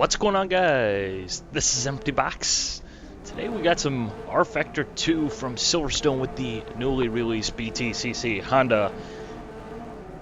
What's going on, guys? This is Empty Box. Today we got some rFactor 2 from Silverstone with the newly released BTCC Honda,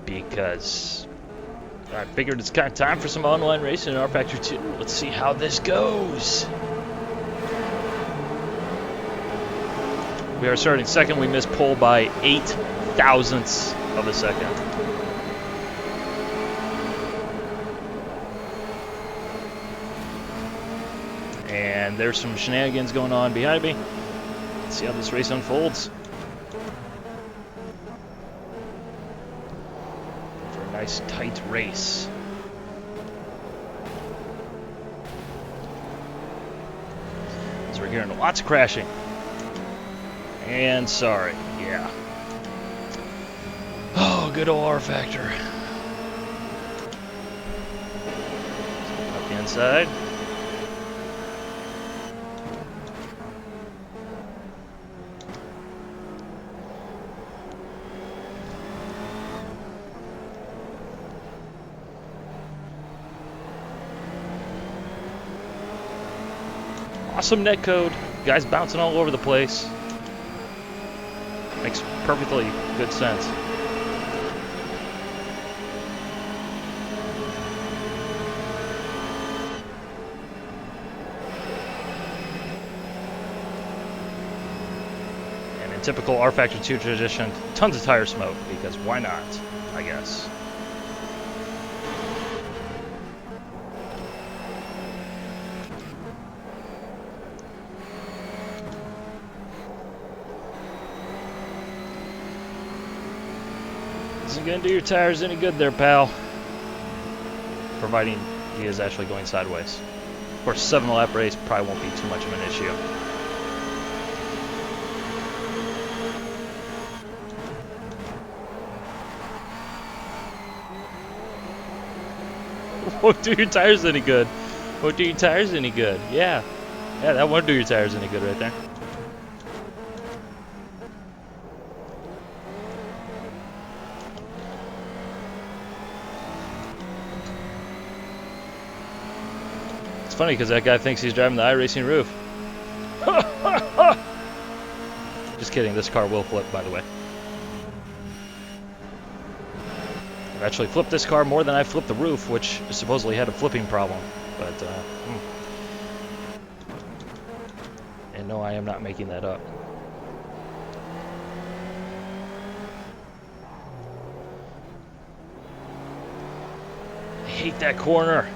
because I figured it's kind of time for some online racing in rFactor 2. Let's see how this goes. We are starting second. We missed pole by 8 thousandths of a second. And there's some shenanigans going on behind me. Let's see how this race unfolds. For a nice tight race. So we're hearing lots of crashing. And sorry, yeah. Oh, good old rFactor. Up the inside. Awesome netcode. Guys bouncing all over the place. Makes perfectly good sense. And in typical rFactor 2 tradition, tons of tire smoke, because why not, I guess. Isn't gonna do your tires any good there, pal. Providing he is actually going sideways. Of course, 7-lap race probably won't be too much of an issue. Won't do your tires any good. Won't do your tires any good. Yeah, that won't do your tires any good right there. Funny because that guy thinks he's driving the iRacing roof. Just kidding, this car will flip, by the way. I've actually flipped this car more than I flipped the roof, which supposedly had a flipping problem. But, and no, I am not making that up. I hate that corner.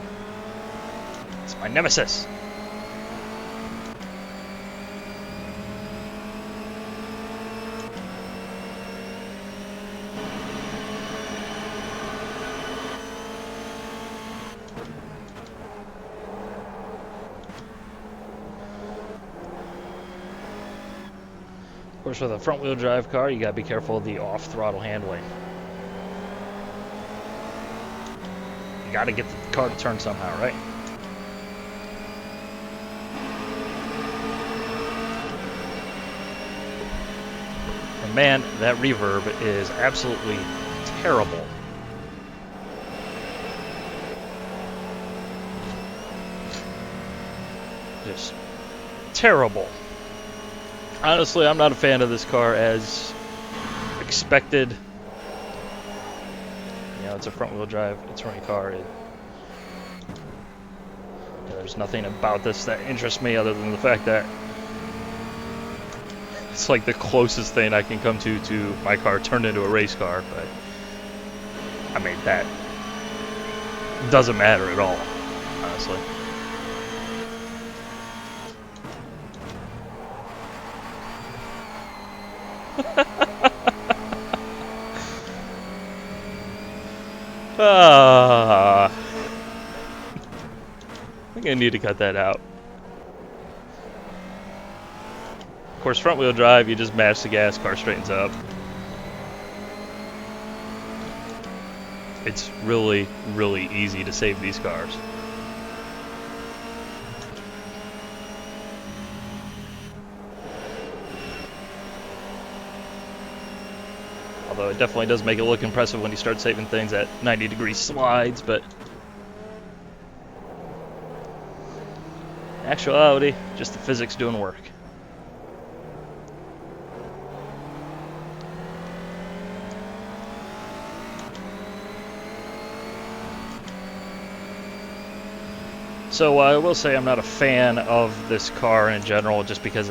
It's my nemesis. Of course, with a front-wheel drive car, you gotta be careful of the off-throttle handling. You gotta get the car to turn somehow, right? Man, that reverb is absolutely terrible. Just terrible. Honestly, I'm not a fan of this car as expected. You know, it's a front-wheel drive touring car. There's nothing about this that interests me other than the fact that it's like the closest thing I can come to my car turned into a race car, but I mean, that doesn't matter at all, honestly. I think I need to cut that out. Of course, front wheel drive, you just mash the gas, car straightens up. It's really, really easy to save these cars. Although it definitely does make it look impressive when you start saving things at 90-degree slides, but In actuality, just the physics doing work. So I will say I'm not a fan of this car in general, just because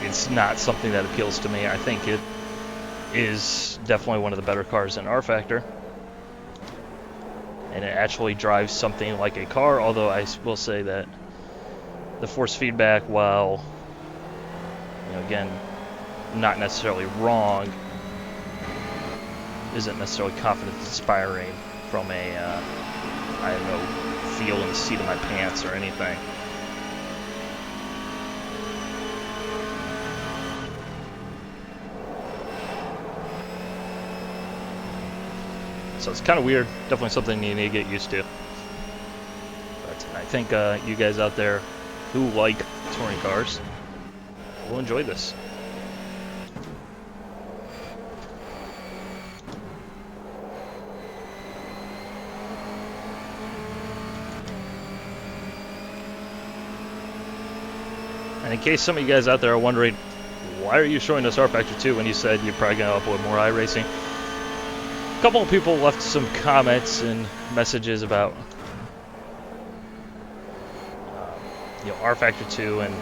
it's not something that appeals to me. I think it is definitely one of the better cars in rFactor, and it actually drives something like a car, although I will say that the force feedback, while, you know, again, not necessarily wrong, isn't necessarily confidence inspiring from a, I don't know, feel in the seat of my pants or anything. So it's kind of weird, definitely something you need to get used to. But I think you guys out there who like touring cars will enjoy this. And in case some of you guys out there are wondering, why are you showing us rFactor 2 when you said you're probably going to upload more iRacing? A couple of people left some comments and messages about you know, rFactor 2 and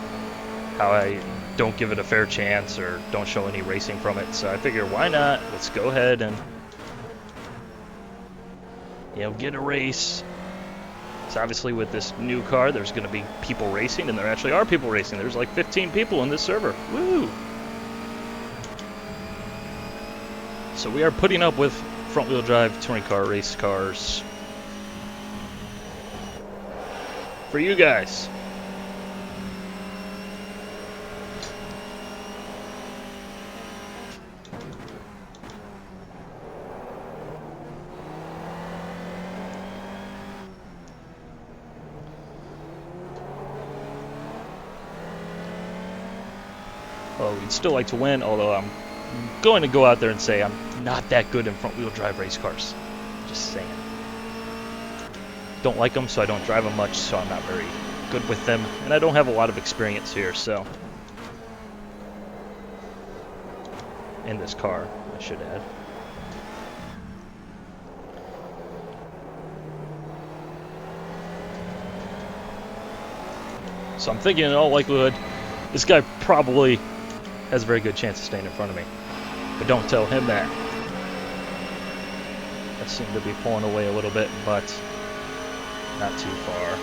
how I don't give it a fair chance or don't show any racing from it. So I figure, why not? Let's go ahead and, you know, get a race. So obviously with this new car, there's going to be people racing, and there actually are people racing. There's like 15 people in this server. Woo! So we are putting up with front-wheel drive touring car race cars for you guys. Well, we'd still like to win, although I'm going to go out there and say I'm not that good in front-wheel drive race cars. Just saying. Don't like them, so I don't drive them much, so I'm not very good with them. And I don't have a lot of experience here, so. In this car, I should add. So I'm thinking in all likelihood, this guy probably has a very good chance of staying in front of me. But don't tell him that. I seem to be pulling away a little bit, but not too far.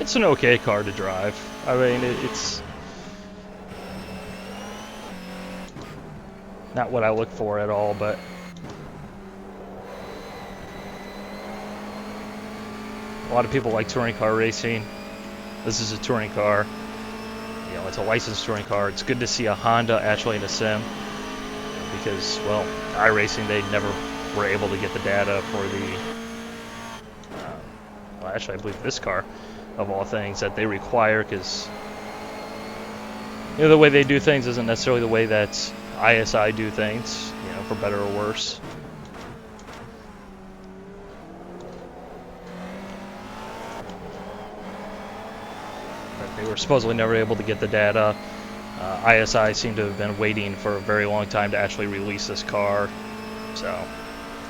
It's an okay car to drive. I mean, it's not what I look for at all, but a lot of people like touring car racing. This is a touring car. You know, it's a licensed touring car. It's good to see a Honda actually in a sim, because, well, iRacing, they never were able to get the data for the well, actually, I believe this car, of all things, that they require, because, you know, the way they do things isn't necessarily the way that ISI do things, you know, for better or worse. They were supposedly never able to get the data. ISI seemed to have been waiting for a very long time to actually release this car. So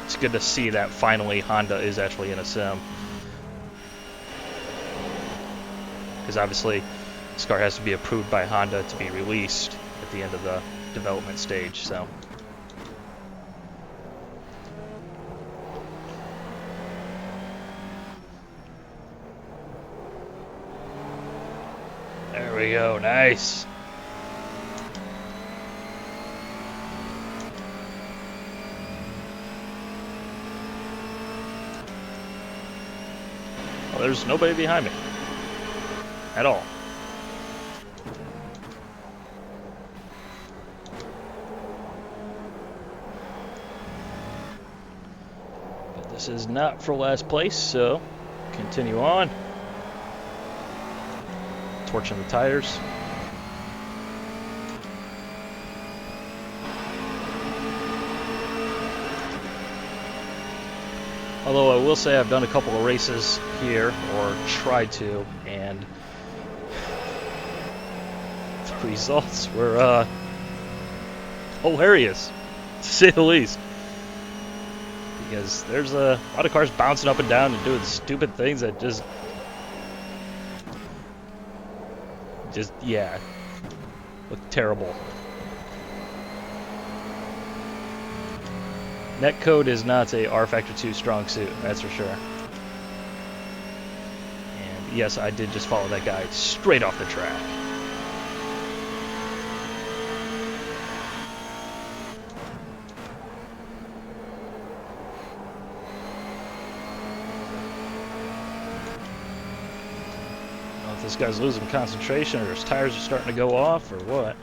it's good to see that finally Honda is actually in a sim. Because obviously this car has to be approved by Honda to be released at the end of the development stage. So there we go, nice. Well, there's nobody behind me at all. But this is not for last place, so continue on. Torching the tires. Although I will say I've done a couple of races here, or tried to, and the results were hilarious, to say the least. Because there's a lot of cars bouncing up and down and doing stupid things that just yeah, look terrible. Netcode is not a rFactor 2 strong suit, that's for sure. And yes, I did just follow that guy straight off the track. I don't know if this guy's losing concentration or his tires are starting to go off or what.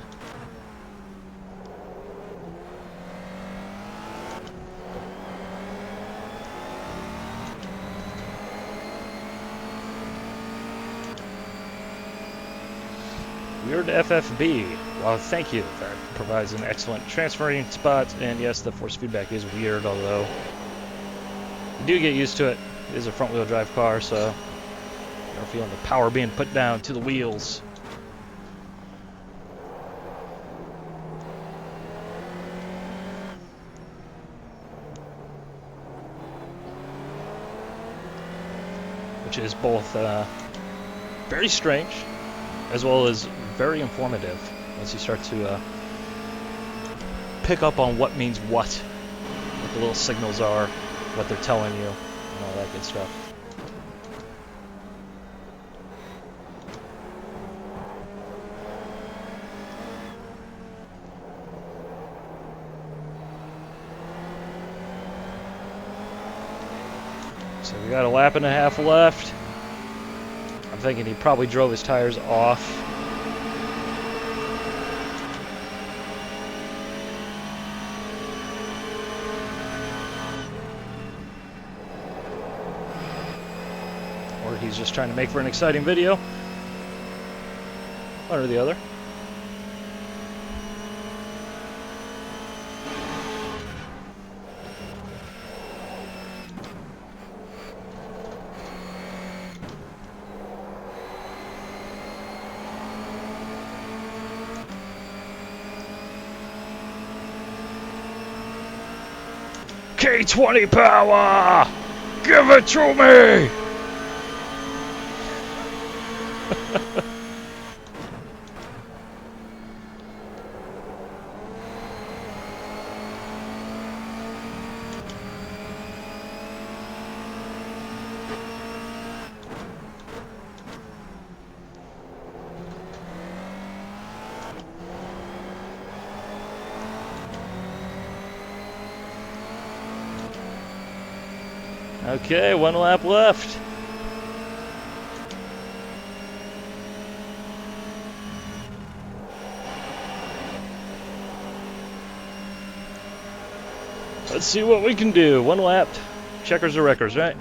Weird FFB. Well, thank you. That provides an excellent transferring spot. And yes, the force feedback is weird, although you do get used to it. It is a front-wheel drive car, so you're feeling the power being put down to the wheels. Which is both very strange as well as very informative once you start to pick up on what means what the little signals are, what they're telling you, and all that good stuff. So we got a lap and a half left. I'm thinking he probably drove his tires off. Or he's just trying to make for an exciting video. One or the other. K20 power! Give it to me! Okay, one lap left. Let's see what we can do. One lap. Checkers or wreckers, right?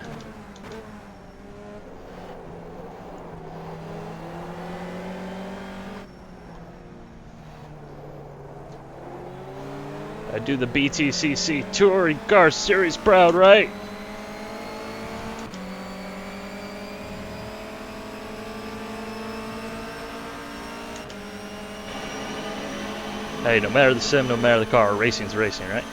I do the BTCC Touring Car Series proud, right? Hey, no matter the sim, no matter the car, racing's racing, right?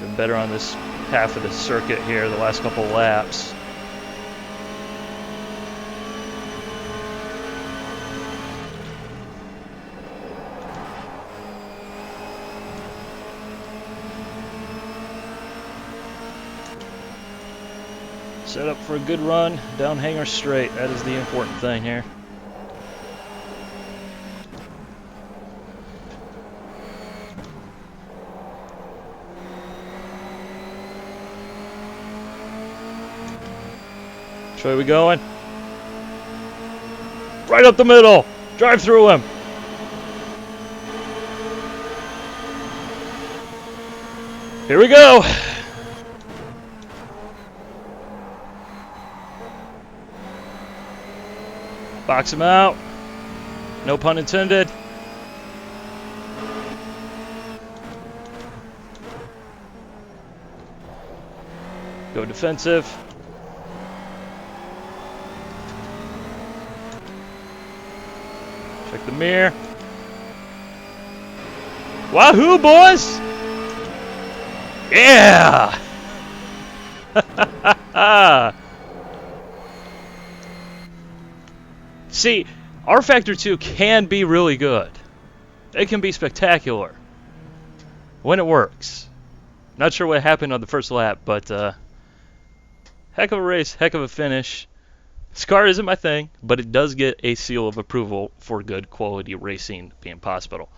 Been better on this half of the circuit here the last couple of laps. Set up for a good run down Hangar Straight. That is the important thing here. Which way are we going? Right up the middle. Drive through him. Here we go. Box him out. No pun intended. Go defensive. Check the mirror. Wahoo, boys! Yeah! See, rFactor 2 can be really good. It can be spectacular when it works. Not sure what happened on the first lap, but heck of a race, heck of a finish. This car isn't my thing, but it does get a seal of approval for good quality racing being possible.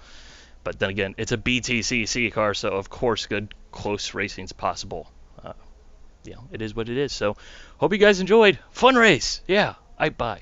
But then again, it's a BTCC car, so of course good close racing is possible. It is what it is. So hope you guys enjoyed. Fun race. Yeah, bye.